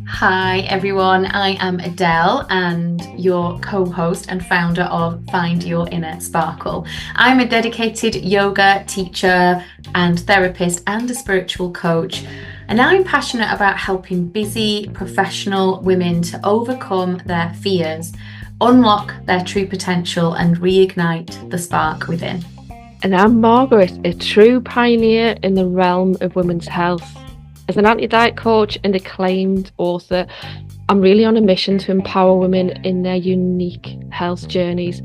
Hi everyone, I am Adele and your co-host and founder of Find Your Inner Sparkle. I'm a dedicated yoga teacher and therapist and a spiritual coach, and I'm passionate about helping busy professional women to overcome their fears, unlock their true potential and reignite the spark within. And I'm Margaret, a true pioneer in the realm of women's health. As an anti-diet coach and acclaimed author, I'm really on a mission to empower women in their unique health journeys.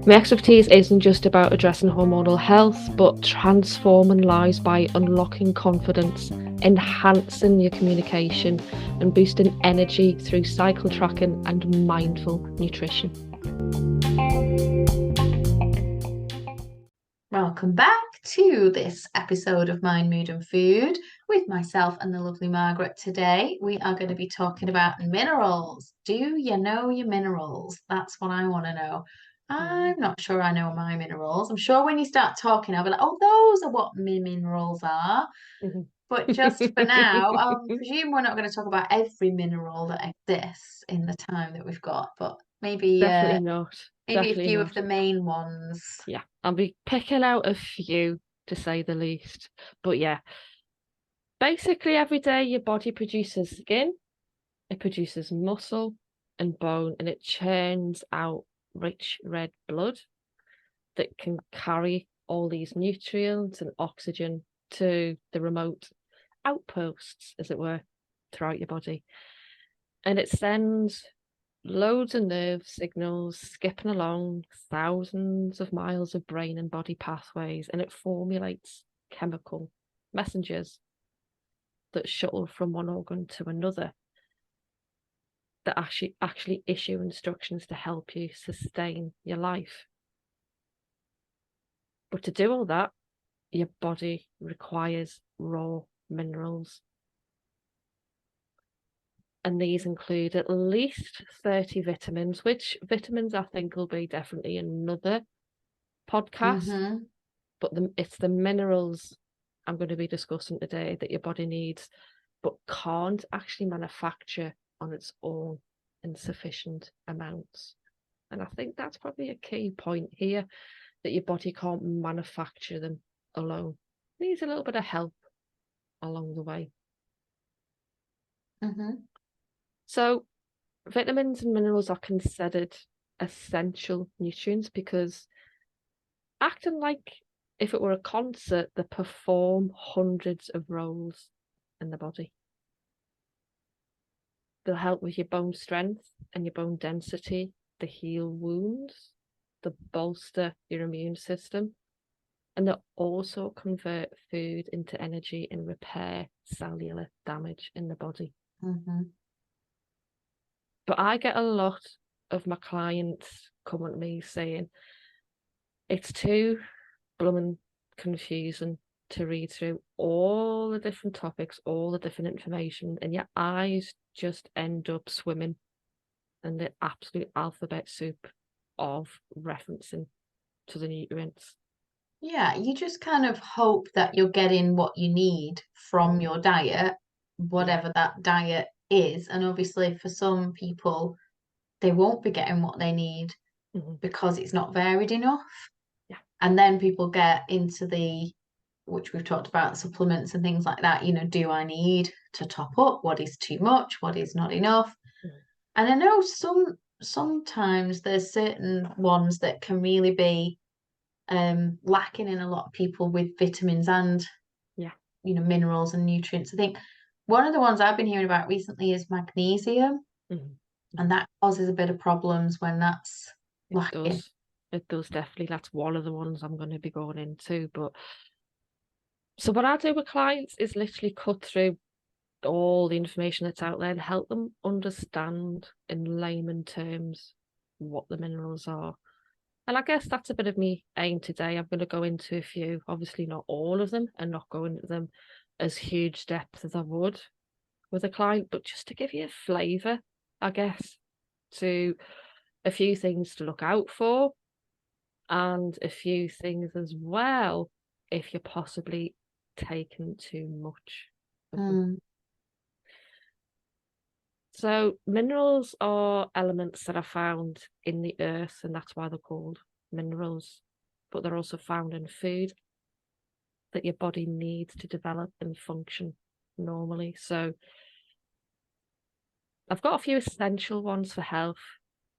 My expertise isn't just about addressing hormonal health, but transforming lives by unlocking confidence, enhancing your communication, and boosting energy through cycle tracking and mindful nutrition. Welcome back to this episode of Mind, Mood and Food with myself and the lovely Margaret. Today we are going to be talking about minerals. Do you know your minerals? That's what I want to know. I'm not sure I know my minerals. I'm sure when you start talking, I'll be like, oh, those are what my minerals are. But just for now, I presume we're not going to talk about every mineral that exists in the time that we've got, but maybe Definitely not. maybe a Definitely few not. of the main ones. Yeah, I'll be picking out a few to say the least. But yeah, basically every day your body produces skin, it produces muscle and bone, and it churns out rich red blood that can carry all these nutrients and oxygen to the remote outposts, as it were, throughout your body. And it sends loads of nerve signals skipping along thousands of miles of brain and body pathways, and it formulates chemical messengers that shuttle from one organ to another that actually issue instructions to help you sustain your life. But to do all that, your body requires raw minerals. And these include at least 30 vitamins, which vitamins I think will be definitely another podcast. But it's the minerals I'm going to be discussing today that your body needs, but can't actually manufacture on its own in sufficient amounts. And I think that's probably a key point here, that your body can't manufacture them alone. It needs a little bit of help along the way. So vitamins and minerals are considered essential nutrients because, acting like if it were a concert, they perform hundreds of roles in the body. They'll help with your bone strength and your bone density, they heal wounds, they bolster your immune system, and they'll also convert food into energy and repair cellular damage in the body. But I get a lot of my clients come at me saying it's too blooming confusing to read through all the different topics, all the different information, and your eyes just end up swimming in the absolute alphabet soup of referencing to the nutrients. Yeah, you just kind of hope that you're getting what you need from your diet, whatever that diet is. And obviously, for some people, they won't be getting what they need because it's not varied enough. Yeah. And then people get into which we've talked about, supplements and things like that. Do I need to top up? What is too much? What is not enough? And I know sometimes there's certain ones that can really be lacking in a lot of people with vitamins and minerals and nutrients. I think one of the ones I've been hearing about recently is magnesium, and that causes a bit of problems when that's lacking. It does definitely. That's one of the ones I'm going to be going into. But so what I do with clients is literally cut through all the information that's out there and help them understand in layman terms what the minerals are. And I guess that's a bit of me aim today. I'm going to go into a few, obviously not all of them, and not go into them as huge depth as I would with a client, but just to give you a flavour, I guess, to a few things to look out for and a few things as well if you're possibly taken too much of them. Mm. So minerals are elements that are found in the earth, and that's why they're called minerals. But they're also found in food that your body needs to develop and function normally. So I've got a few essential ones for health: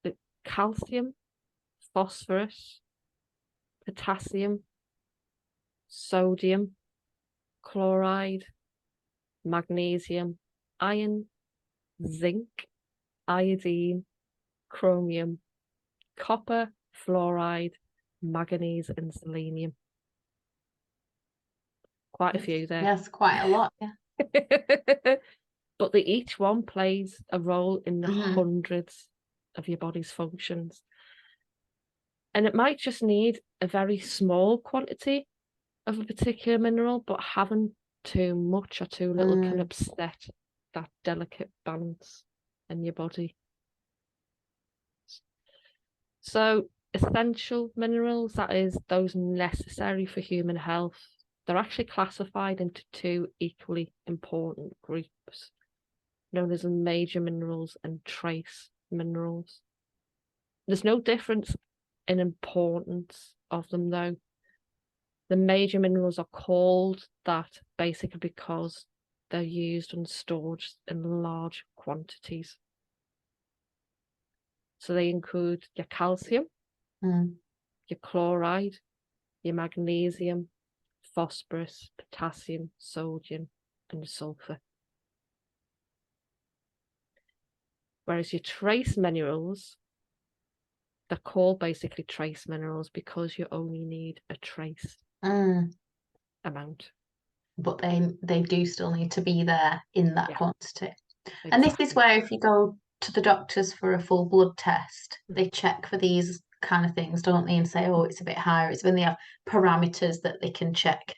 the calcium, phosphorus, potassium, sodium, chloride, magnesium, iron, zinc, iodine, chromium, copper, fluoride, manganese, and selenium. Quite a few there. Yes, quite a lot. Yeah. But each one plays a role in the Mhm. hundreds of your body's functions. And it might just need a very small quantity of a particular mineral, but having too much or too little can upset that delicate balance in your body. So essential minerals, that is, those necessary for human health, they're actually classified into two equally important groups, known as major minerals and trace minerals. There's no difference in importance of them, though. The major minerals are called that basically because they're used and stored in large quantities. So they include your calcium, your chloride, your magnesium, phosphorus, potassium, sodium, and sulfur. Whereas your trace minerals, they're called basically trace minerals because you only need a trace amount. But they do still need to be there in that Yeah, quantity. exactly. And this is where if you go to the doctors for a full blood test, they check for these kind of things, don't they? And say, oh, it's a bit higher. It's when they have parameters that they can check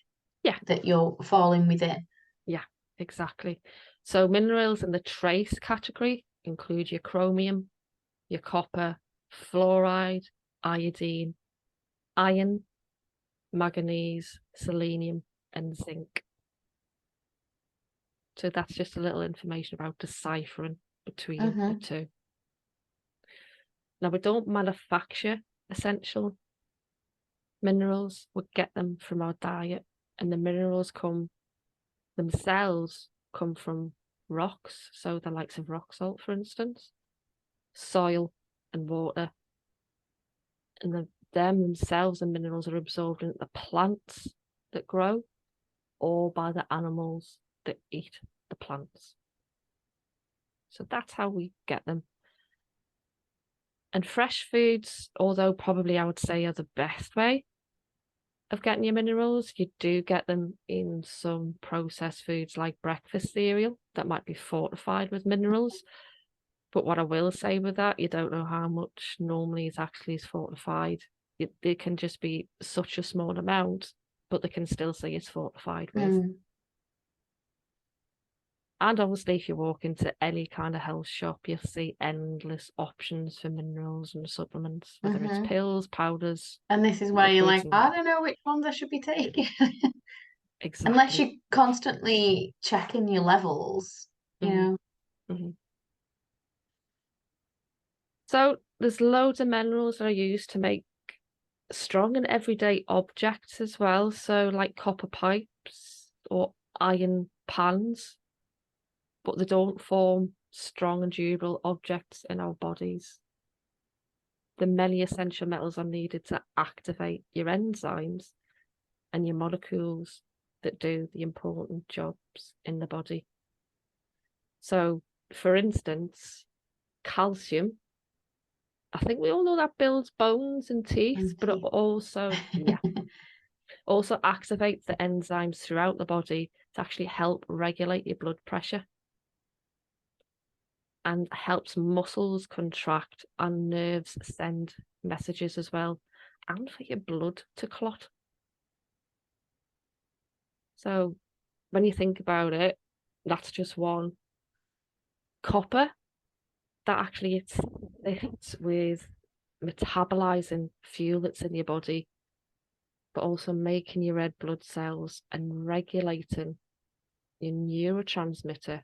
that you're falling within. Yeah, exactly. So minerals in the trace category include your chromium, your copper, fluoride, iodine, iron, manganese, selenium, and zinc. So that's just a little information about deciphering between the two. Now, we don't manufacture essential minerals, we get them from our diet, and the minerals themselves come from rocks, so the likes of rock salt, for instance, soil and water. And them themselves and minerals are absorbed in the plants that grow or by the animals that eat the plants. So that's how we get them. And fresh foods, although probably I would say are the best way of getting your minerals, you do get them in some processed foods like breakfast cereal that might be fortified with minerals. But what I will say with that, you don't know how much normally is actually fortified. It can just be such a small amount, but they can still say it's fortified with. And obviously, if you walk into any kind of health shop, you'll see endless options for minerals and supplements, whether it's pills, powders. And this is where you're like, I don't know which ones I should be taking. Exactly. Unless you're constantly checking your levels, you know. So there's loads of minerals that are used to make strong and everyday objects as well. So like copper pipes or iron pans, but they don't form strong and durable objects in our bodies. The many essential metals are needed to activate your enzymes and your molecules that do the important jobs in the body. So, for instance, calcium, I think we all know that builds bones and teeth, but it also activates the enzymes throughout the body to actually help regulate your blood pressure and helps muscles contract and nerves send messages as well, and for your blood to clot. So when you think about it, that's just one. Copper, that actually it's with metabolizing fuel that's in your body, but also making your red blood cells and regulating your neurotransmitter.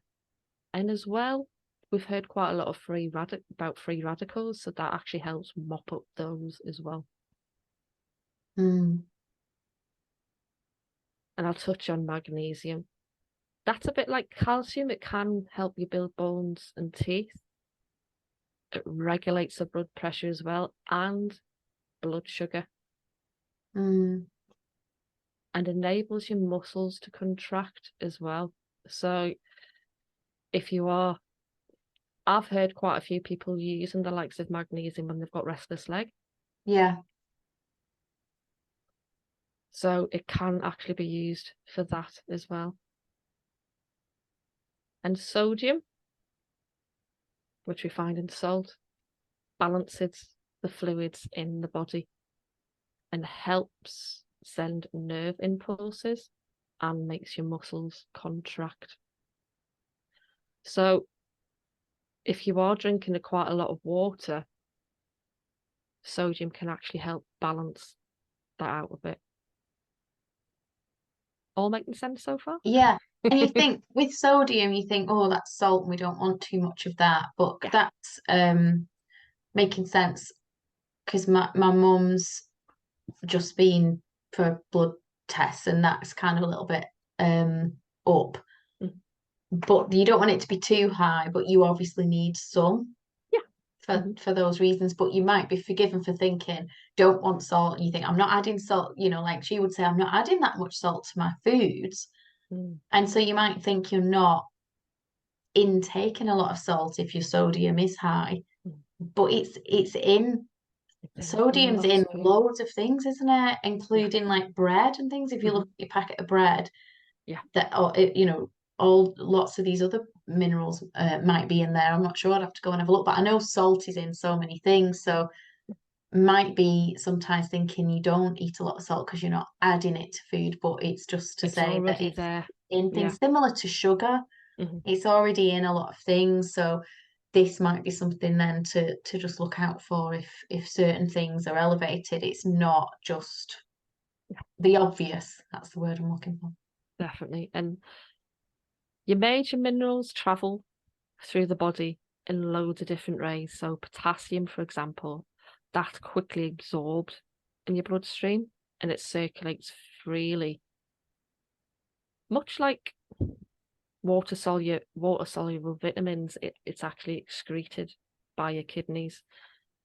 And as well, we've heard quite a lot of about free radicals, so that actually helps mop up those as well. Mm. And I'll touch on magnesium. That's a bit like calcium. It can help you build bones and teeth. It regulates the blood pressure as well and blood sugar. Mm. And enables your muscles to contract as well. So if you are, I've heard quite a few people using the likes of magnesium when they've got restless leg. Yeah. So it can actually be used for that as well. And sodium, which we find in salt, balances the fluids in the body and helps send nerve impulses and makes your muscles contract. So if you are drinking quite a lot of water, sodium can actually help balance that out a bit. All making sense so far? Yeah. And you think with sodium, you think, oh, that's salt and we don't want too much of that. But Yeah. that's making sense because my mum's just been for blood tests and that's kind of a little bit up. Mm. But you don't want it to be too high, but you obviously need some Yeah. for those reasons. But you might be forgiven for thinking, don't want salt. And you think, I'm not adding salt, like she would say, I'm not adding that much salt to my foods. Mm. And so you might think you're not intaking a lot of salt if your sodium is high. Mm. But it's in It's in sodium's lots in of food. loads of things, isn't it? Yeah. Including like bread and things. If you look at your packet of bread, Yeah. that or all lots of these other minerals might be in there. I'm not sure. I'd have to go and have a look, but I know salt is in so many things. So might be sometimes thinking you don't eat a lot of salt because you're not adding it to food, but it's just to It's say that already it's there. in Yeah. things similar to sugar. Mm-hmm. It's already in a lot of things. So this might be something then to just look out for if certain things are elevated. It's not just the obvious. That's the word I'm looking for. Definitely. And your major minerals travel through the body in loads of different ways. So potassium, for example, that's quickly absorbed in your bloodstream and it circulates freely. Much like water soluble vitamins, it's actually excreted by your kidneys.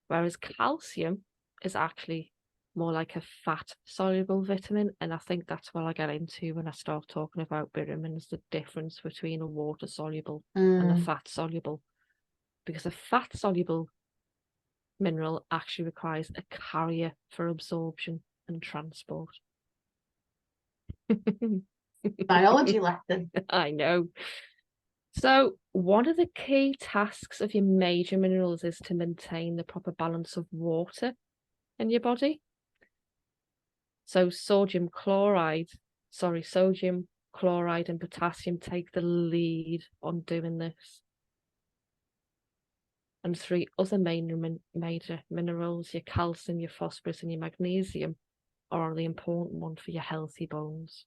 Whereas calcium is actually more like a fat soluble vitamin. And I think that's what I get into when I start talking about vitamins, the difference between a water soluble and a fat soluble. Because a fat soluble mineral actually requires a carrier for absorption and transport. Biology lesson. I know. So, one of the key tasks of your major minerals is to maintain the proper balance of water in your body. So, sodium chloride and potassium take the lead on doing this. And three other major minerals, your calcium, your phosphorus, and your magnesium, are the important one for your healthy bones.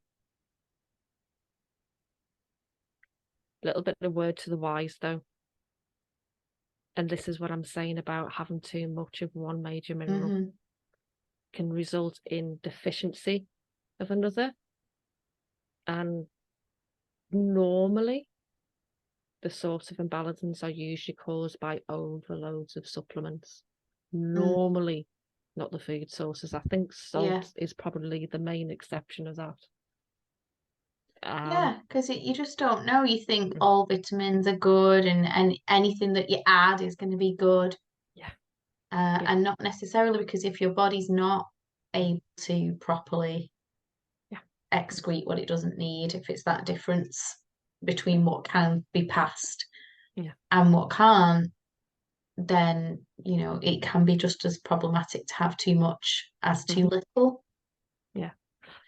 Little bit of word to the wise, though. And this is what I'm saying about having too much of one major mineral can result in deficiency of another. And normally, the source of imbalance are usually caused by overloads of supplements. Normally, not the food sources. I think salt is probably the main exception of that. Yeah, because you just don't know. You think all vitamins are good and anything that you add is going to be good. Yeah. And not necessarily because if your body's not able to properly excrete what it doesn't need, if it's that difference between what can be passed and what can't, then, it can be just as problematic to have too much as too little. Yeah.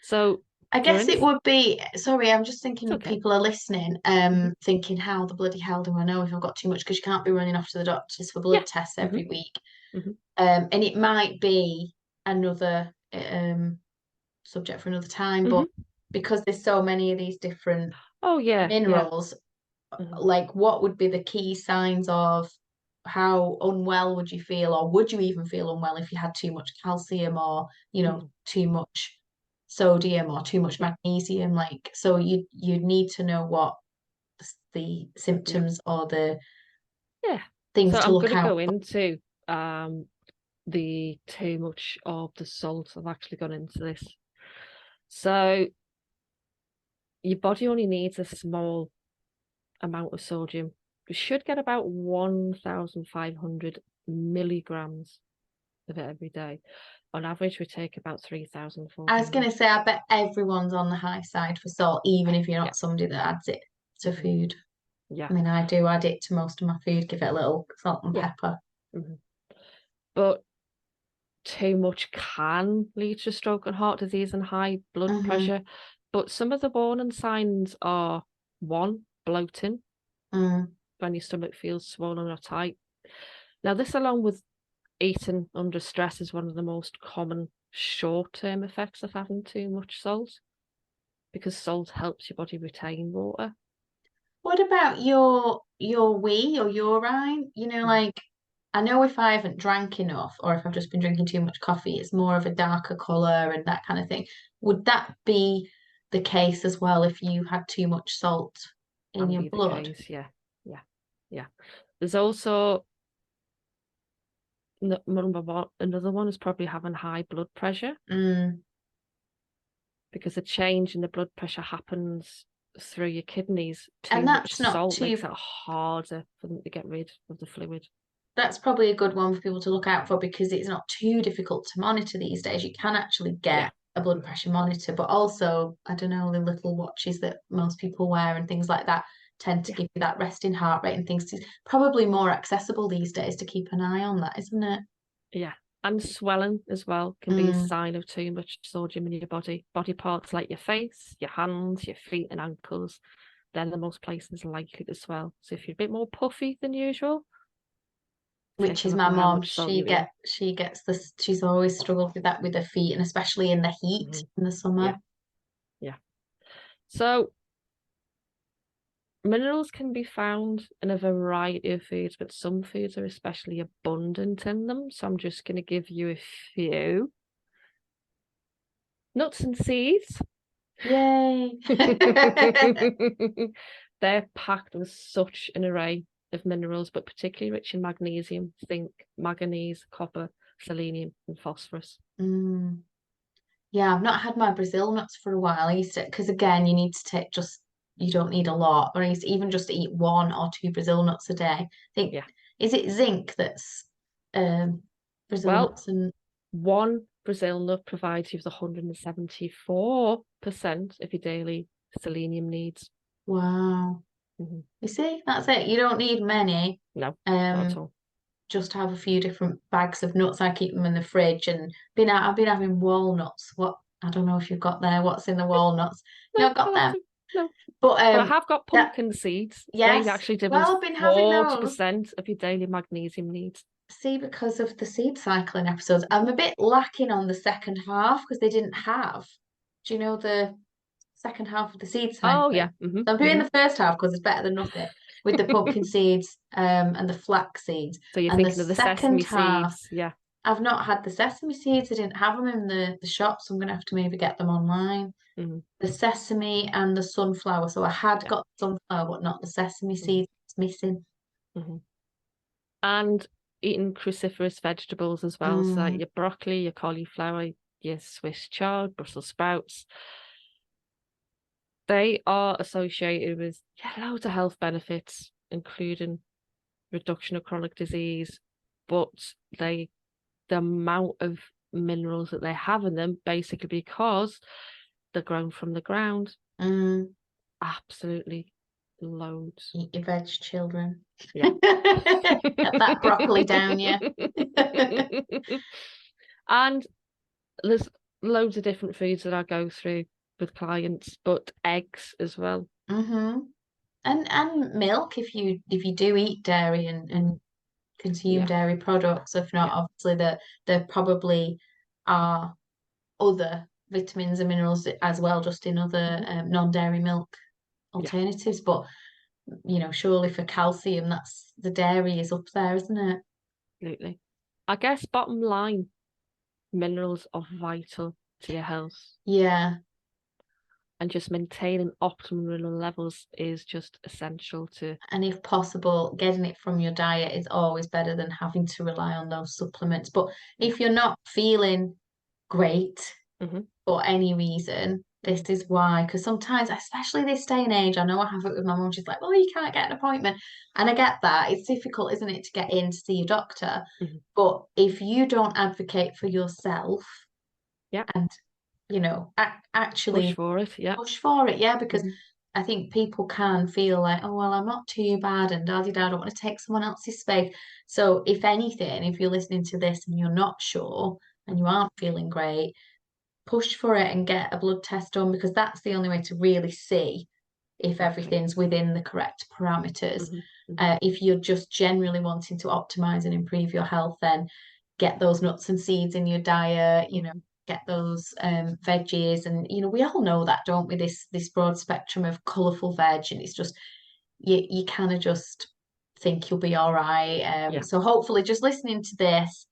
So I guess it would be, sorry, I'm just thinking people are listening, thinking how the bloody hell do I know if I've got too much because you can't be running off to the doctors for blood tests every week. And it might be another subject for another time, but Hmm. because there's so many of these different Oh yeah, yeah. minerals, Hmm. like what would be the key signs of how unwell would you feel, or would you even feel unwell if you had too much calcium, or Hmm. too much sodium or too much Yeah, magnesium? Like, so you need to know what the yeah, symptoms or the yeah. things So to I'm look going to out go for. into the too much of the salt. I've actually gone into this. So your body only needs a small amount of sodium. You should get about 1,500 milligrams of it every day. On average, we take about I was going 3,400. to say, I bet everyone's on the high side for salt, even if you're Yeah. not somebody that adds it to Hmm. food. Yeah. I mean, I do add it to most of my food, give it a little salt and Yeah. pepper. Hmm. But too much can lead to stroke and heart disease and high blood Hmm. pressure. But some of the warning signs are one, bloating, Mm. when your stomach feels swollen or tight. Now, this, along with eating under stress, is one of the most common short-term effects of having too much salt, because salt helps your body retain water. What about your wee or urine? Mhm. Like, I know if I haven't drank enough or if I've just been drinking too much coffee, it's more of a darker colour and that kind of thing. Would that be the case as well if you had too much salt in Can your be the blood? case, yeah, yeah, yeah. There's also number one, another one is probably having high blood pressure, Mm. because a change in the blood pressure happens through your kidneys. And Too much salt makes it harder for them to get rid of the fluid. that's probably a good one for people to look out for because it's not too difficult to monitor these days. You can actually Yeah. get a blood Mhm. pressure monitor, but also, I don't know, the little watches that most people wear and things like that tend to Yeah. give you that resting heart rate and things. It's probably more accessible these days to keep an eye on that, isn't it? Yeah. And swelling as well can be a Mm, sign of too much sodium in your body. Body parts like your face, your hands, your feet, and ankles, they're the most places likely to swell. So if you're a bit more puffy than usual, which take a is look my at how mom. much salt you're eating. She gets this. She's always struggled with that with her feet, and especially in the heat Hmm. in the Yeah. summer. Yeah. So minerals can be found in a variety of foods, but some foods are especially abundant in them. So I'm just going to give you a few. Nuts and seeds. Yay! They're packed with such an array of minerals, but particularly rich in magnesium, zinc, manganese, copper, selenium, and phosphorus. Mm. Yeah, I've not had my Brazil nuts for a while. I used to, because again, you need to take just, you don't need a lot, or I used to even just eat one or two Brazil nuts a day. I think, Yeah. is it zinc that's Brazil Well, nuts and one Brazil nut provides you with 174% of your daily selenium needs. wow. Hmm. You see, that's it. You don't need many. No, not at Um, all. just have a few different bags of nuts. I keep them in the fridge and I've been having walnuts. What I don't know if you've got there, what's in the walnuts. You No, not got I'll have them. to. No, But but I have got that pumpkin seeds. They yes. actually give us Well, I've been having those. 40% of your daily magnesium needs. See, because of the seed cycling episodes, I'm a bit lacking on the second half because they didn't have. Do you know the second half of the seed Oh yeah. cycling? Hmm. So I'm doing Hmm. the first half because it's better than nothing with the pumpkin seeds and the flax seeds. So you're And the thinking of the second sesame half, seeds. Yeah. I've not had the sesame seeds. I didn't have them in the shop, so I'm gonna have to maybe get them online. Hmm. The sesame and the sunflower. So I had Yeah. got sunflower, but not the sesame Hmm. seeds. It's missing. Hmm. And eating cruciferous vegetables as well. So like Mm, your broccoli, your cauliflower, your Swiss chard, Brussels sprouts. They are associated with, yeah, loads of health benefits, including reduction of chronic disease, but they the amount of minerals that they have in them, basically because they're grown from the ground, mm. absolutely loads. Eat your veg, children. Yeah. Get that broccoli down, yeah. And there's loads of different foods that I go through with clients, but eggs as well. Hmm. And milk if you do eat dairy and Mhm. consume Yeah, dairy products. If not, yeah. obviously there probably are other vitamins and minerals as well, just in other non-dairy milk alternatives. But surely for calcium, that's the dairy is up there, isn't it? Absolutely. I guess bottom line, minerals are vital to your health. Yeah. And just maintaining optimal mineral levels is just essential to. And if possible, getting it from your diet is always better than having to rely on those supplements. But if you're not feeling great for any reason, this is why. Because sometimes, especially this day and age, I know I have it with my mum. She's like, "Well, you can't get an appointment," and I get that. It's difficult, isn't it, to get in to see your doctor? But if you don't advocate for yourself, and actually push for it, because I think people can feel like, oh well, I'm not too bad, and I don't want to take someone else's space. So if anything, if you're listening to this and you're not sure and you aren't feeling great, push for it and get a blood test done, because that's the only way to really see if everything's within the correct parameters. If you're just generally wanting to optimize and improve your health, then get those nuts and seeds in your diet, get those veggies, and we all know that, don't we, this broad spectrum of colourful veg, and it's just you kind of just think you'll be all right. So hopefully just listening to this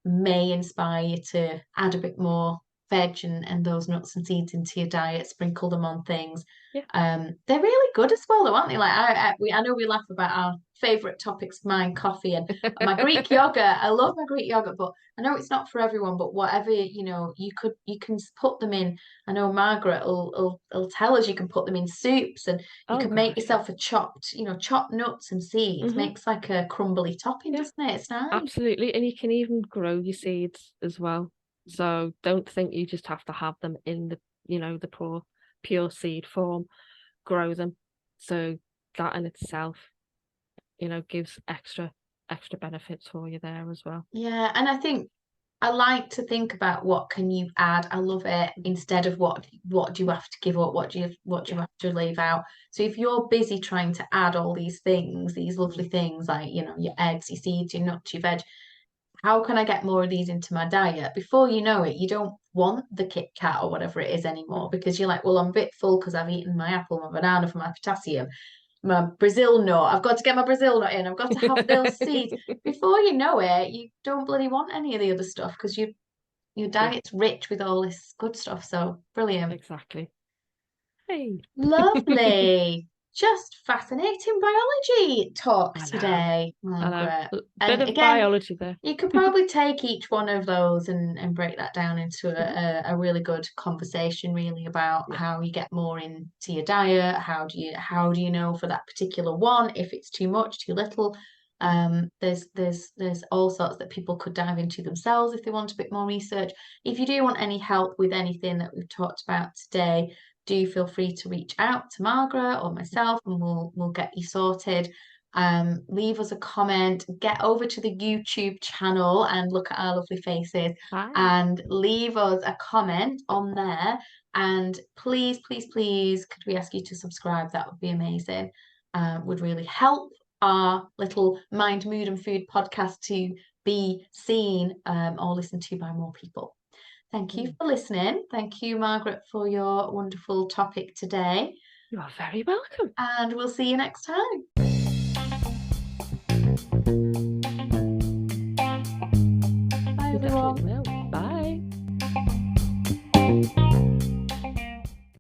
may inspire you to add a bit more veg and those nuts and seeds into your diet, sprinkle them on things. They're really good as well, though, aren't they? Like I know we laugh about our favorite topics of mine, coffee and my Greek yogurt. I love my Greek yogurt, but I know it's not for everyone. But whatever, you can put them in. I know Margaret will tell us you can put them in soups, and you can make yourself a chopped nuts and seeds. Makes like a crumbly topping, doesn't it? It's nice. Absolutely, and you can even grow your seeds as well. So don't think you just have to have them in the the pure seed form. Grow them. So that in itself, gives extra benefits for you there as well. Yeah, and I think I like to think about what can you add. I love it, instead of what do you have to give up, what do you have to leave out. So if you're busy trying to add all these things, these lovely things like your eggs, your seeds, your nuts, your veg, how can I get more of these into my diet? Before you know it, you don't want the Kit Kat or whatever it is anymore, because you're like, well, I'm a bit full because I've eaten my apple, my banana for my potassium, my Brazil nut. I've got to get my Brazil nut in. I've got to have those seeds. Before you know it, you don't bloody want any of the other stuff, because your diet's rich with all this good stuff. So brilliant. Exactly. Hey. Lovely. Just fascinating biology talk today, Margaret. A bit of biology there. You could probably take each one of those and break that down into a really good conversation, really, about how you get more into your diet. How do you know for that particular one if it's too much, too little? There's all sorts that people could dive into themselves if they want a bit more research. If you do want any help with anything that we've talked about today, do feel free to reach out to Margaret or myself, and we'll get you sorted. Leave us a comment, get over to the YouTube channel and look at our lovely faces. Hi. And leave us a comment on there. And please, please, please, could we ask you to subscribe? That would be amazing. Would really help our little Mind, Mood and Food podcast to be seen or listened to by more people. Thank you for listening. Thank you, Margaret, for your wonderful topic today. You are very welcome. And we'll see you next time. Bye, everyone.